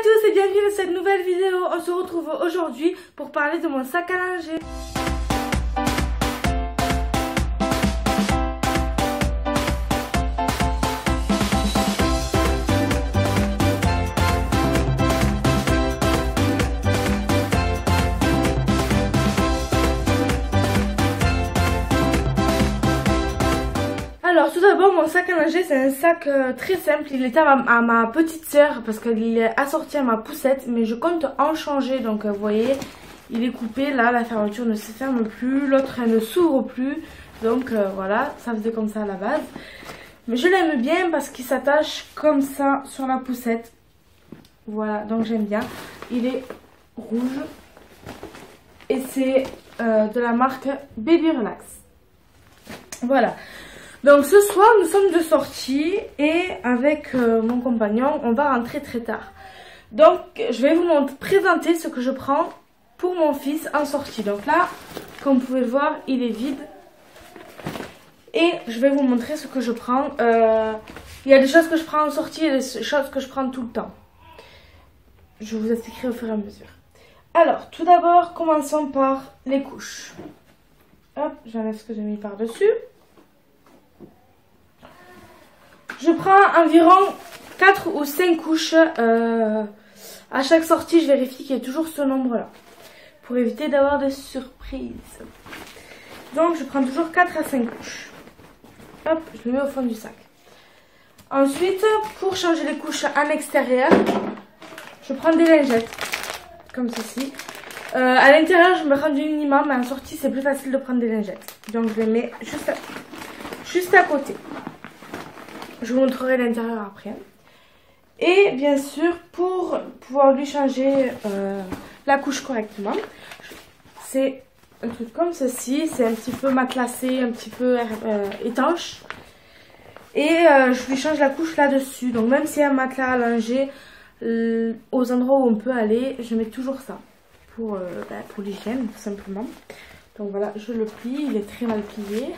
tous et bienvenue dans cette nouvelle vidéo. On se retrouve aujourd'hui pour parler de mon sac à langer. Alors tout d'abord, mon sac à langer, c'est un sac très simple. Il était à ma petite sœur parce qu'il est assorti à ma poussette, mais je compte en changer. Donc vous voyez, il est coupé là, la fermeture ne se ferme plus, l'autre elle ne s'ouvre plus. Donc voilà, ça faisait comme ça à la base. Mais je l'aime bien parce qu'il s'attache comme ça sur la poussette. Voilà, donc j'aime bien. Il est rouge et c'est de la marque Baby Relax. Voilà. Donc ce soir nous sommes de sortie et avec mon compagnon on va rentrer très tard. Donc je vais vous présenter ce que je prends pour mon fils en sortie. Donc là, comme vous pouvez le voir, il est vide. Et je vais vous montrer ce que je prends. Il y a des choses que je prends en sortie et des choses que je prends tout le temps. Je vous expliquerai au fur et à mesure. Alors tout d'abord, commençons par les couches. Hop, j'enlève ce que j'ai mis par-dessus. Je prends environ 4 ou 5 couches. À chaque sortie, je vérifie qu'il y ait toujours ce nombre-là. Pour éviter d'avoir des surprises. Donc, je prends toujours 4 à 5 couches. Hop, je le mets au fond du sac. Ensuite, pour changer les couches en extérieur, je prends des lingettes. Comme ceci. À l'intérieur, je me rends du minimum. Mais en sortie, c'est plus facile de prendre des lingettes. Donc, je les mets juste à côté. Je vous montrerai l'intérieur après. Et bien sûr, pour pouvoir lui changer la couche correctement, c'est un truc comme ceci. C'est un petit peu matelassé, un petit peu étanche. Et je lui change la couche là-dessus. Donc même s'il y a un matelas à langer, aux endroits où on peut aller, je mets toujours ça. Pour l'hygiène, tout simplement. Donc voilà, je le plie. Il est très mal plié.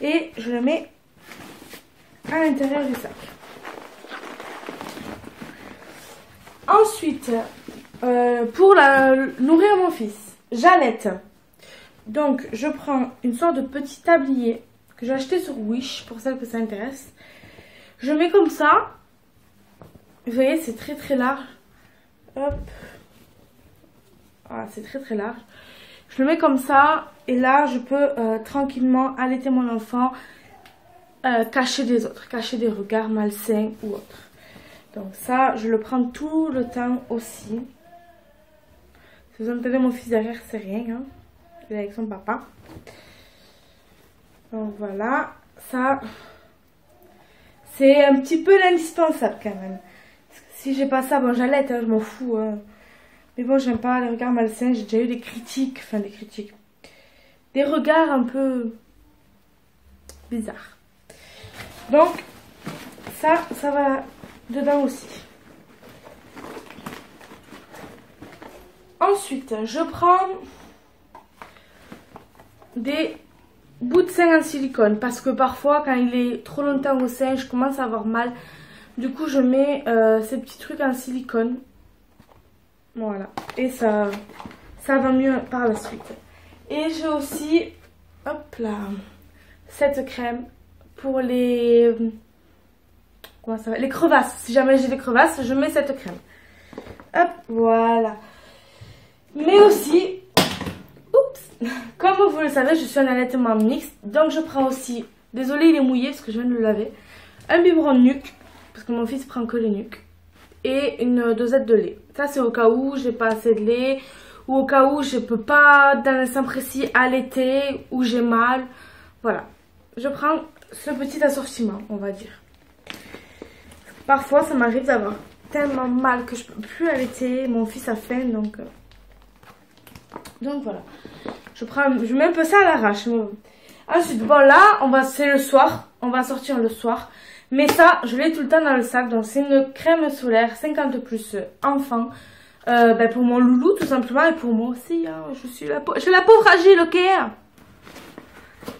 Et je le mets à l'intérieur du sac. Ensuite, pour nourrir mon fils, j'allaite. Donc, je prends une sorte de petit tablier que j'ai acheté sur Wish pour celles que ça intéresse. Je mets comme ça. Vous voyez, c'est très très large. Hop. Voilà, c'est très très large. Je le mets comme ça et là, je peux tranquillement allaiter mon enfant. Cacher des autres, cacher des regards malsains ou autres. Donc ça, je le prends tout le temps aussi. Si vous entendez mon fils derrière, c'est rien. Hein. Il est avec son papa. Donc voilà, ça, c'est un petit peu l'indispensable quand même. Parce que si j'ai pas ça, bon j'allaite, hein, je m'en fous. Hein. Mais bon, j'aime pas les regards malsains. J'ai déjà eu des critiques, enfin des critiques. Des regards un peu bizarres. Donc, ça va dedans aussi. Ensuite, je prends des bouts de sein en silicone. Parce que parfois, quand il est trop longtemps au sein, je commence à avoir mal. Du coup, je mets ces petits trucs en silicone. Voilà. Et ça va mieux par la suite. Et j'ai aussi, hop là, cette crème. Pour les crevasses. Si jamais j'ai des crevasses, je mets cette crème. Hop, voilà. Mais aussi, oups, comme vous le savez, je suis un allaitement mixte. Donc je prends aussi, désolé il est mouillé parce que je viens de le laver, un biberon nuque, parce que mon fils prend que les nuques. Et une dosette de lait. Ça c'est au cas où j'ai pas assez de lait, ou au cas où je peux pas, dans l'instant précis, allaiter, ou j'ai mal. Voilà. Je prends ce petit assortiment, on va dire. Parfois, ça m'arrive d'avoir tellement mal que je peux plus allaiter. Mon fils a faim, donc voilà. Je mets un peu ça à l'arrache. Ensuite, bon là, c'est le soir. On va sortir le soir. Mais ça, je l'ai tout le temps dans le sac. Donc, c'est une crème solaire 50+ enfant. Pour mon loulou, tout simplement. Et pour moi aussi. Hein, je suis la peau fragile, ok.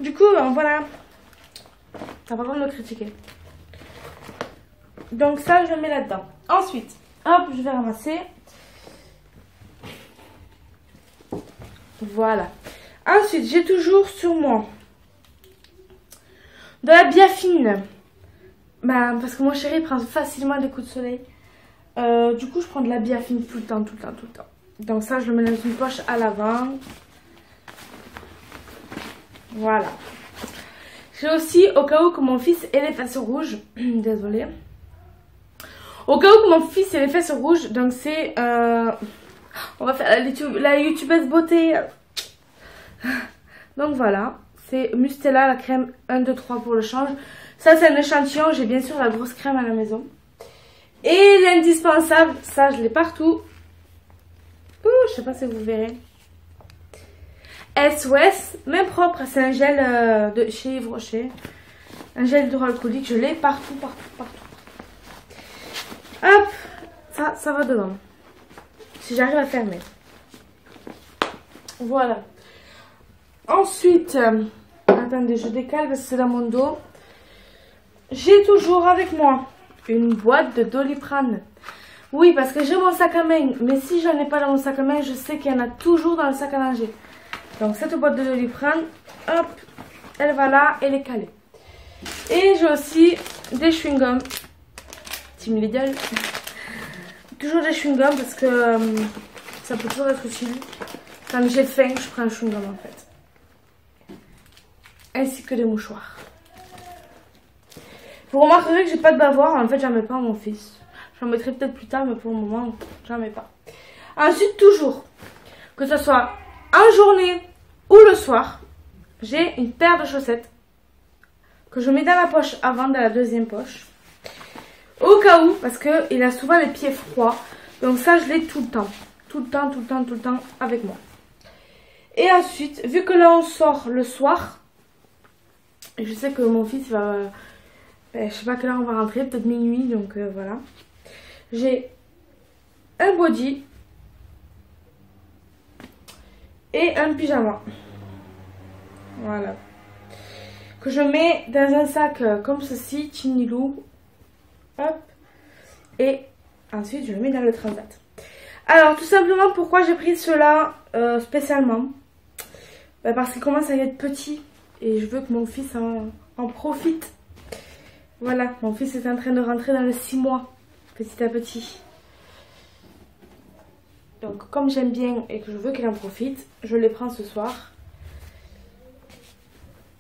Du coup, voilà. T'as pas le droit de me critiquer. Donc ça, je le mets là-dedans. Ensuite, Hop, je vais ramasser. Voilà. Ensuite, j'ai toujours sur moi de la biafine. Bah, parce que mon chéri prend facilement des coups de soleil. Du coup, je prends de la biafine tout le temps. Donc ça, je le mets dans une poche à l'avant. Voilà. J'ai aussi, au cas où que mon fils ait les fesses rouges. Désolée. Au cas où que mon fils ait les fesses rouges. Donc c'est... on va faire la youtubeuse beauté. Donc voilà. C'est Mustela, la crème 1, 2, 3 pour le change. Ça, c'est un échantillon. J'ai bien sûr la grosse crème à la maison. Et l'indispensable, ça, je l'ai partout. Ouh, je sais pas si vous verrez. SOS, main propre. C'est un gel de chez Yves Rocher. Un gel hydroalcoolique. Je l'ai partout. Hop, ça va dedans. Si j'arrive à fermer. Voilà. Ensuite, attendez, je décale parce que c'est dans mon dos. J'ai toujours avec moi une boîte de Doliprane. Oui, parce que j'ai mon sac à main. Mais si j'en ai pas dans mon sac à main, je sais qu'il y en a toujours dans le sac à langer. Donc cette boîte de Doliprane, hop, elle va là, elle est calée. Et j'ai aussi des chewing-gums. Team Lidl. Toujours des chewing-gums parce que ça peut toujours être utile. Quand j'ai faim, je prends un chewing-gum en fait. Ainsi que des mouchoirs. Vous remarquerez que j'ai pas de bavoir. En fait, j'en mets pas à mon fils. J'en mettrai peut-être plus tard, mais pour le moment, j'en mets pas. Ensuite, toujours, que ce soit en journée ou le soir, j'ai une paire de chaussettes que je mets dans la poche avant, dans la deuxième poche. Au cas où, parce qu'il a souvent les pieds froids. Donc ça, je l'ai tout le temps. Tout le temps avec moi. Et ensuite, vu que là, on sort le soir, et je sais que mon fils va... je sais pas à quelle heure on va rentrer, peut-être minuit, donc voilà. J'ai un body et un pyjama. Voilà. Que je mets dans un sac comme ceci, Tinilou. Hop. Et ensuite, je le mets dans le transat. Alors, tout simplement, pourquoi j'ai pris cela spécialement? Parce qu'il commence à y être petit. Et je veux que mon fils en profite. Voilà, mon fils est en train de rentrer dans les 6 mois. Petit à petit. Donc, comme j'aime bien et que je veux qu'il en profite, je les prends ce soir.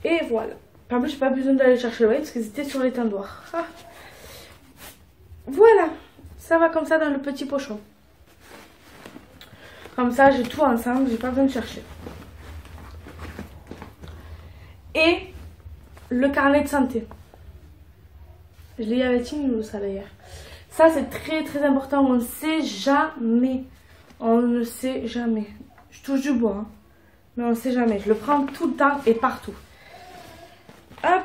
Et voilà. En plus, j'ai pas besoin d'aller chercher loin parce qu'ils étaient sur l'étendoir. Ah. Voilà. Ça va comme ça dans le petit pochon. Comme ça, j'ai tout ensemble. J'ai pas besoin de chercher. Et le carnet de santé. Je l'ai avec Tinilou, ça d'ailleurs. Ça, c'est très important. On ne sait jamais. On ne sait jamais. Je touche du bois. Hein. Mais on ne sait jamais. Je le prends tout le temps et partout. Hop.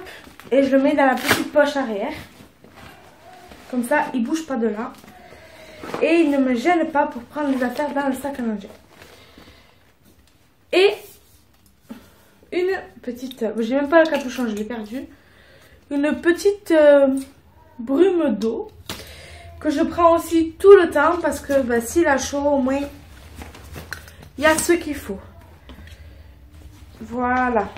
Et je le mets dans la petite poche arrière. Comme ça, il ne bouge pas de là. Et il ne me gêne pas pour prendre les affaires dans le sac à manger. Et une petite... J'ai même pas le capuchon, je l'ai perdu. Une petite brume d'eau. Que je prends aussi tout le temps. Parce que s'il a chaud, au moins, il y a ce qu'il faut. Voilà.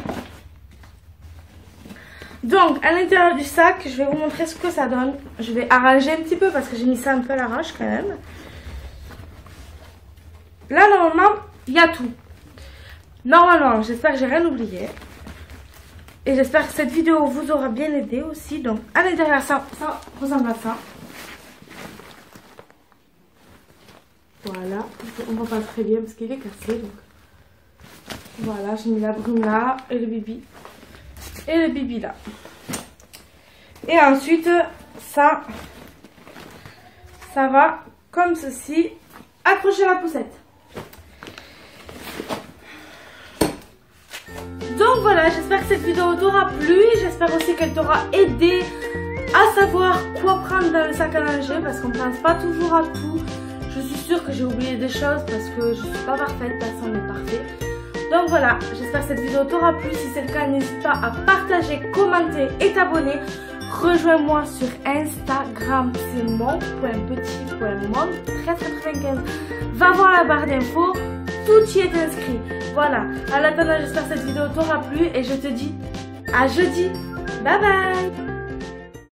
Donc, à l'intérieur du sac, je vais vous montrer ce que ça donne. Je vais arranger un petit peu parce que j'ai mis ça un peu à l'arrache quand même. Là, normalement, il y a tout. Normalement, j'espère que j'ai rien oublié. Et j'espère que cette vidéo vous aura bien aidé aussi. Donc, à l'intérieur, ça ressemble à ça. Voilà. On voit pas très bien parce qu'il est cassé. Donc. Voilà, j'ai mis la brume là et le bibi. Et le bibi là. Et ensuite, ça va comme ceci. Accrocher la poussette. Donc voilà, j'espère que cette vidéo t'aura plu. J'espère aussi qu'elle t'aura aidé à savoir quoi prendre dans le sac à langer. Parce qu'on ne pense pas toujours à tout. Je suis sûre que j'ai oublié des choses parce que je ne suis pas parfaite. Personne n'est parfait. Donc voilà, j'espère que cette vidéo t'aura plu. Si c'est le cas, n'hésite pas à partager, commenter et t'abonner. Rejoins-moi sur Instagram, c'est mon.petit.monde1395. Va voir la barre d'infos, tout y est inscrit. Voilà, en attendant, j'espère que cette vidéo t'aura plu et je te dis à jeudi. Bye bye.